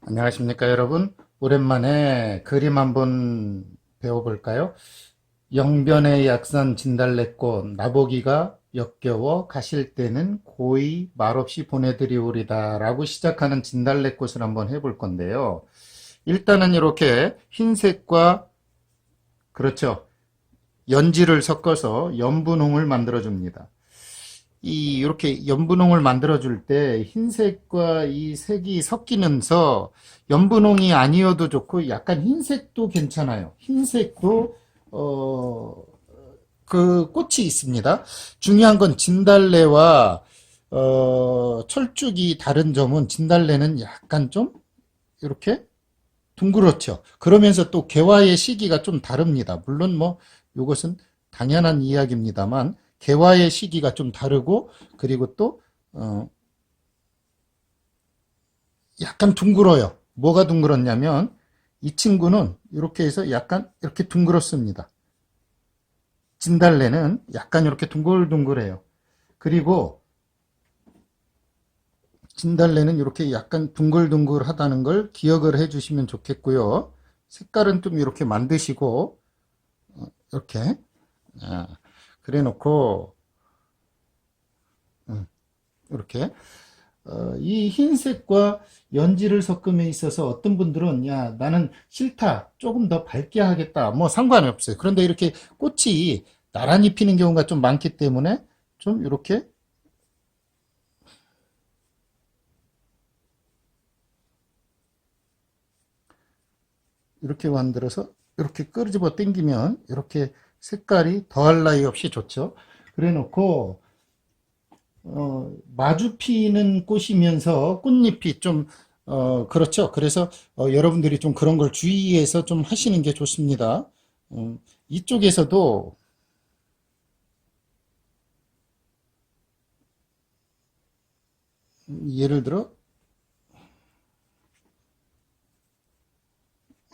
안녕하십니까 여러분. 오랜만에 그림 한번 배워볼까요? 영변의 약산 진달래꽃 나보기가 역겨워 가실 때는 고이 말없이 보내드리오리다 라고 시작하는 진달래꽃을 한번 해볼 건데요. 일단은 이렇게 흰색과 그렇죠, 연지를 섞어서 연분홍을 만들어 줍니다. 이렇게 연분홍을 만들어 줄 때 흰색과 이 색이 섞이면서 연분홍이 아니어도 좋고 약간 흰색도 괜찮아요. 흰색도 어, 그 꽃이 있습니다. 중요한 건 진달래와 철쭉이 다른 점은 진달래는 약간 좀 이렇게 둥그렇죠. 그러면서 또 개화의 시기가 좀 다릅니다. 물론 뭐 이것은 당연한 이야기입니다만 개화의 시기가 좀 다르고, 그리고 또 약간 둥글어요. 뭐가 둥글었냐면 이 친구는 이렇게 해서 약간 이렇게 둥글었습니다. 진달래는 약간 이렇게 둥글둥글해요. 그리고 진달래는 이렇게 약간 둥글둥글하다는 걸 기억을 해 주시면 좋겠고요. 색깔은 좀 이렇게 만드시고 이렇게 그래 놓고 이렇게 이 흰색과 연지를 섞음에 있어서 어떤 분들은 야 나는 싫다 조금 더 밝게 하겠다 뭐 상관이 없어요. 그런데 이렇게 꽃이 나란히 피는 경우가 좀 많기 때문에 좀 이렇게 만들어서 이렇게 끄집어 당기면 이렇게 색깔이 더할 나위 없이 좋죠. 그래 놓고 마주 피는 꽃이면서 꽃잎이 좀, 그렇죠. 그래서, 여러분들이 좀 그런 걸 주의해서 좀 하시는 게 좋습니다. 이쪽에서도, 예를 들어,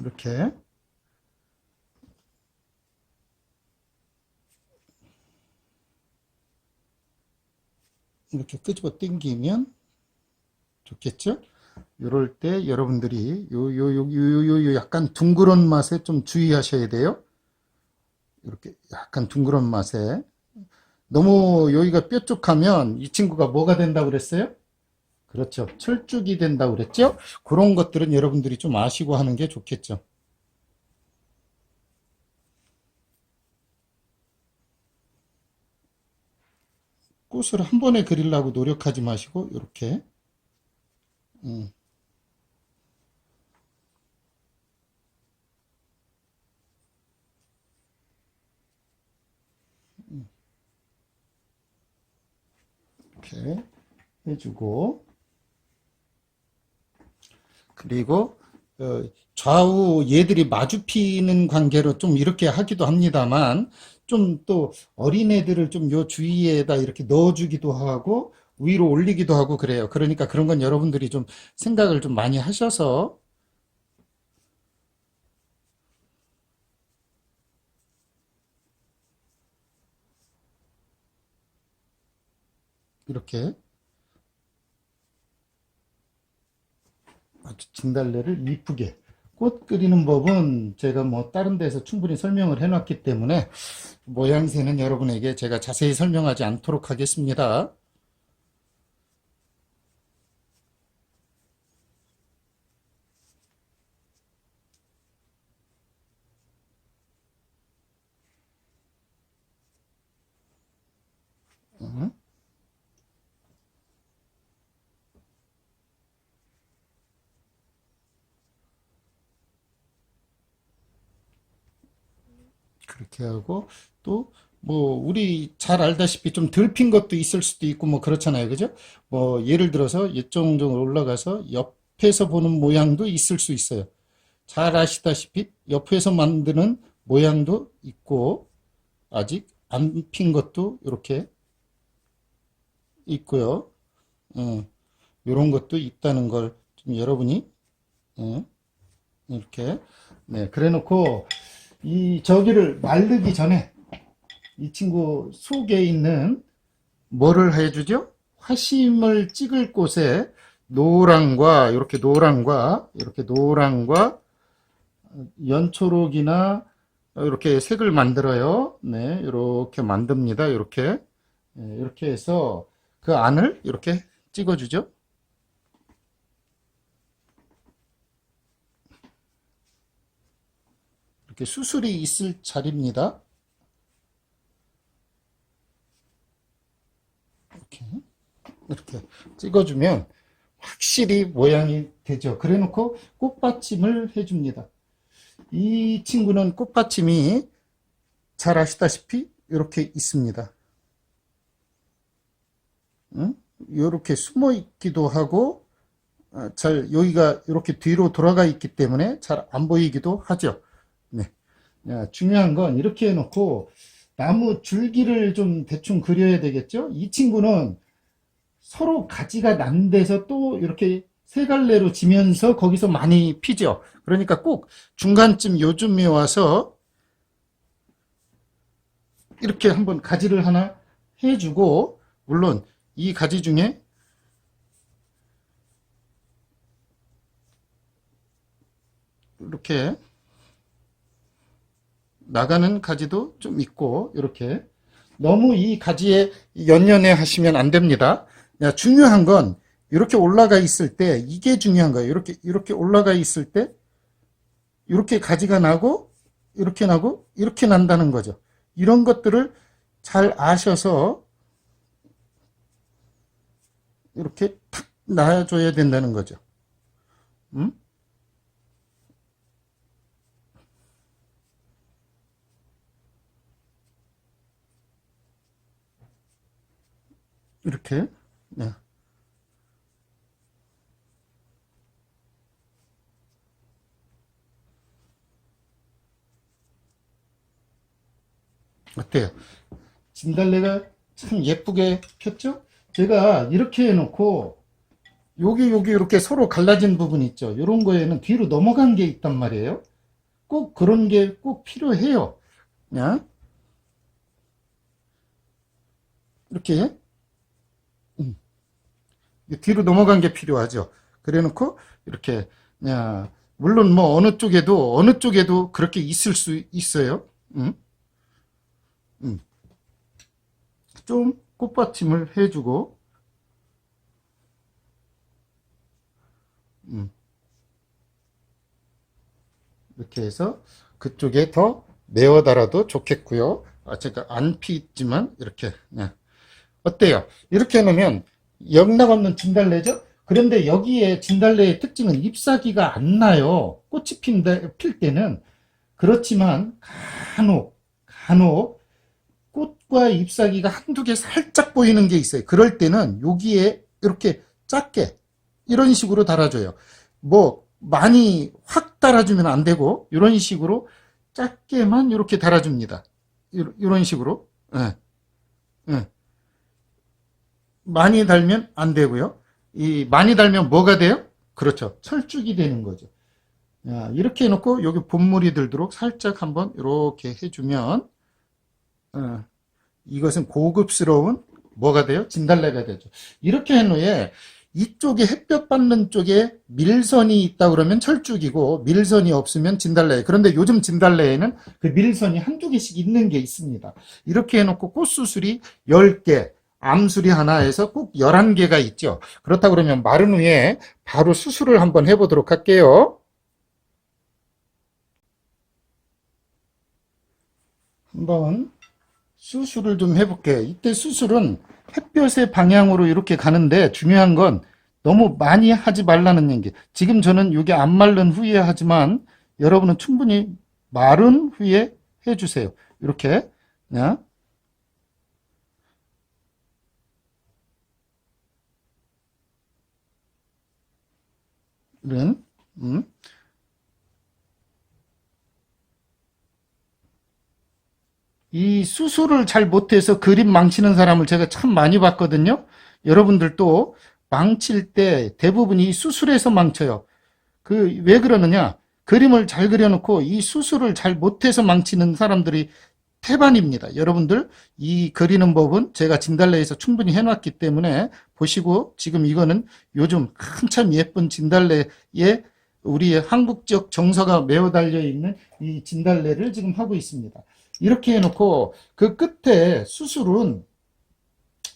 이렇게, 이렇게 끄집어 당기면 좋겠죠? 이럴 때 여러분들이 요 약간 둥그런 맛에 좀 주의하셔야 돼요. 이렇게 약간 둥그런 맛에. 너무 여기가 뾰족하면 이 친구가 뭐가 된다고 그랬어요? 그렇죠. 철쭉이 된다고 그랬죠? 그런 것들은 여러분들이 좀 아시고 하는 게 좋겠죠. 꽃을 한 번에 그리려고 노력하지 마시고, 이렇게, 음, 이렇게 해주고, 그리고, 좌우 얘들이 마주 피는 관계로 좀 이렇게 하기도 합니다만, 좀 또 어린애들을 좀 요 주위에다 이렇게 넣어주기도 하고, 위로 올리기도 하고 그래요. 그러니까 그런 건 여러분들이 좀 생각을 좀 많이 하셔서, 이렇게 아주 진달래를 이쁘게 꽃 그리는 법은 제가 뭐 다른 데서 충분히 설명을 해놨기 때문에 모양새는 여러분에게 제가 자세히 설명하지 않도록 하겠습니다. 음, 그렇게 하고 또 뭐 우리 잘 알다시피 좀 덜 핀 것도 있을 수도 있고 뭐 그렇잖아요, 그죠? 뭐 예를 들어서 이쪽으로 올라가서 옆에서 보는 모양도 있을 수 있어요. 잘 아시다시피 옆에서 만드는 모양도 있고 아직 안 핀 것도 이렇게 있고요. 이런 것도 있다는 걸 좀 여러분이 어, 이렇게 그래 놓고 이 저기를 말르기 전에 이 친구 속에 있는 뭐를 해주죠? 화심을 찍을 곳에 이렇게 노랑과 연초록이나 이렇게 색을 만들어요. 네, 이렇게 만듭니다. 이렇게 해서 그 안을 이렇게 찍어주죠. 이렇게 수술이 있을 자리입니다. 이렇게 찍어주면 확실히 모양이 되죠. 그래 놓고 꽃받침을 해줍니다. 이 친구는 꽃받침이 잘 아시다시피 이렇게 있습니다. 이렇게 숨어 있기도 하고 잘 여기가 이렇게 뒤로 돌아가 있기 때문에 잘 안 보이기도 하죠. 네. 중요한 건 이렇게 해놓고 나무 줄기를 좀 대충 그려야 되겠죠. 이 친구는 서로 가지가 난 데서 또 이렇게 세 갈래로 지면서 거기서 많이 피죠. 그러니까 꼭 중간쯤 요즘에 와서 이렇게 한번 가지를 하나 해주고, 물론 이 가지 중에 이렇게 나가는 가지도 좀 있고, 이렇게 너무 이 가지에 연연해 하시면 안 됩니다. 중요한 건 이렇게 올라가 있을 때 이게 중요한 거예요. 이렇게 올라가 있을 때 이렇게 가지가 나고 이렇게 나고 이렇게 난다는 거죠. 이런 것들을 잘 아셔서 이렇게 탁 놔줘야 된다는 거죠. 이렇게. 네. 어때요? 진달래가 참 예쁘게 폈죠? 제가 이렇게 해놓고 여기 이렇게 서로 갈라진 부분 있죠? 이런 거에는 뒤로 넘어간 게 있단 말이에요. 꼭 그런 게 꼭 필요해요. 그냥 이렇게 뒤로 넘어간 게 필요하죠. 그래 놓고 이렇게 물론 뭐 어느 쪽에도 그렇게 있을 수 있어요. 음, 음. 좀 꽃받침을 해주고 이렇게 해서 그쪽에 더 메어 달아도 좋겠고요. 제가 안 피지만 이렇게. 어때요? 이렇게 해놓으면 영락없는 진달래죠? 그런데 여기에 진달래의 특징은 잎사귀가 안 나요. 꽃이 필 때는. 그렇지만 간혹 꽃과 잎사귀가 한두 개 살짝 보이는 게 있어요. 그럴 때는 여기에 이렇게 작게 이런 식으로 달아줘요. 뭐 많이 확 달아주면 안 되고 이런 식으로 작게만 이렇게 달아줍니다. 이런 식으로. 예, 예. 많이 달면 안 되고요. 이 많이 달면 뭐가 돼요? 그렇죠. 철쭉이 되는 거죠. 이렇게 해놓고 여기 본물이 들도록 살짝 한번 이렇게 해주면 이것은 고급스러운 뭐가 돼요? 진달래가 되죠. 이렇게 해놓으에 이쪽에 햇볕 받는 쪽에 밀선이 있다 그러면 철쭉이고 밀선이 없으면 진달래. 그런데 요즘 진달래에는 그 밀선이 한두 개씩 있는 게 있습니다. 이렇게 해놓고 꽃수술이 10개, 암술이 하나에서 꼭 11개가 있죠. 그렇다 그러면 마른 후에 바로 수술을 한번 해보도록 할게요. 한번 수술을 좀 해볼게요. 이때 수술은 햇볕의 방향으로 이렇게 가는데 중요한 건 너무 많이 하지 말라는 얘기. 지금 저는 이게 안 마른 후에 하지만 여러분은 충분히 마른 후에 해주세요. 이렇게. 이런. 이 수술을 잘 못해서 그림 망치는 사람을 제가 참 많이 봤거든요. 여러분들도 망칠 때 대부분이 수술에서 망쳐요. 왜 그러느냐? 그림을 잘 그려놓고 이 수술을 잘 못해서 망치는 사람들이 태반입니다. 여러분들 이 그리는 법은 제가 진달래에서 충분히 해놨기 때문에 보시고, 지금 이거는 요즘 한참 예쁜 진달래에 우리의 한국적 정서가 매어 달려 있는 이 진달래를 지금 하고 있습니다. 이렇게 해놓고 그 끝에 수술은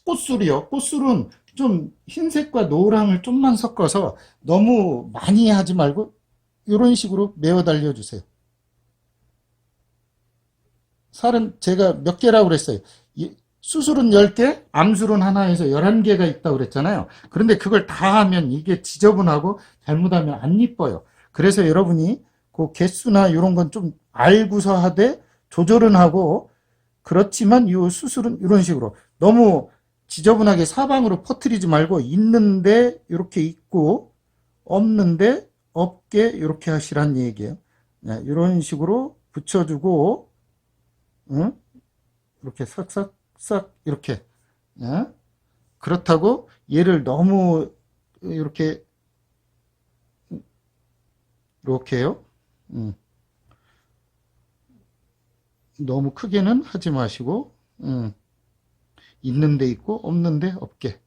꽃술이요. 꽃술은 좀 흰색과 노랑을 좀만 섞어서 너무 많이 하지 말고 이런 식으로 매어 달려주세요. 살은 제가 몇 개라고 그랬어요. 수술은 10개, 암술은 하나에서 11개가 있다고 그랬잖아요. 그런데 그걸 다 하면 이게 지저분하고 잘못하면 안 이뻐요. 그래서 여러분이 그 개수나 이런 건 좀 알고서 하되 조절은 하고, 그렇지만 이 수술은 이런 식으로 너무 지저분하게 사방으로 퍼뜨리지 말고 있는데 이렇게 있고 없는데 없게 이렇게 하시란 얘기예요. 이런 식으로 붙여주고, 응? 이렇게 싹싹싹 이렇게. 그렇다고 얘를 너무 이렇게 이렇게요. 너무 크게는 하지 마시고, 있는 데 있고 없는 데 없게.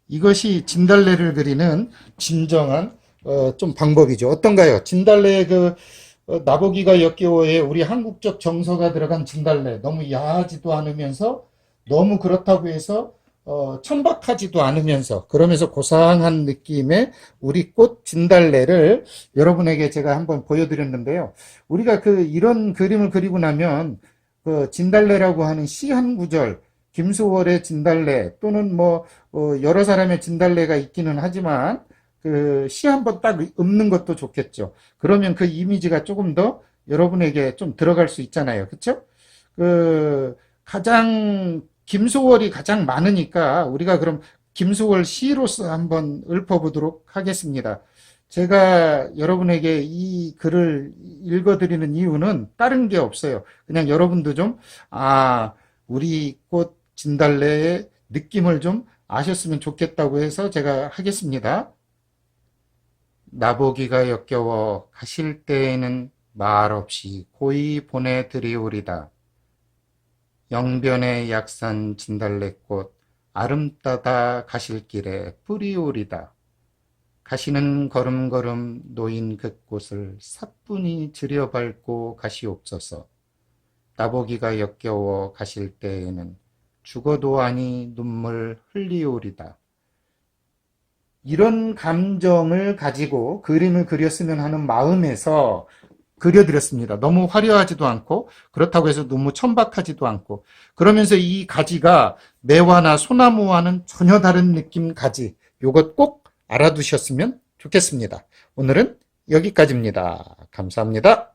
이것이 진달래를 그리는 진정한 좀 방법이죠. 어떤가요? 진달래 나보기가 역겨워에 우리 한국적 정서가 들어간 진달래, 너무 야하지도 않으면서 너무 그렇다고 해서 천박하지도 않으면서, 그러면서 고상한 느낌의 우리 꽃 진달래를 여러분에게 제가 한번 보여드렸는데요. 우리가 이런 그림을 그리고 나면 그 진달래라고 하는 시 한 구절, 김수월의 진달래 또는 여러 사람의 진달래가 있기는 하지만 그 시 한 번 딱 읊는 것도 좋겠죠. 그러면 그 이미지가 조금 더 여러분에게 좀 들어갈 수 있잖아요. 그렇죠? 가장 김소월이 가장 많으니까 우리가 그럼 김소월 시로서 한번 읊어보도록 하겠습니다. 제가 여러분에게 이 글을 읽어드리는 이유는 다른 게 없어요. 그냥 여러분도 좀, 우리 꽃 진달래의 느낌을 좀 아셨으면 좋겠다고 해서 제가 하겠습니다. 나보기가 역겨워 가실 때에는 말없이 고이 보내드리오리다. 영변의 약산 진달래꽃 아름따다 가실 길에 뿌리오리다. 가시는 걸음걸음 놓인 그 꽃을 사뿐히 들여밟고 가시옵소서. 나보기가 역겨워 가실 때에는 죽어도 아니 눈물 흘리오리다. 이런 감정을 가지고 그림을 그렸으면 하는 마음에서 그려드렸습니다. 너무 화려하지도 않고 그렇다고 해서 너무 천박하지도 않고, 그러면서 이 가지가 매화나 소나무와는 전혀 다른 느낌 가지, 요것 꼭 알아두셨으면 좋겠습니다. 오늘은 여기까지입니다. 감사합니다.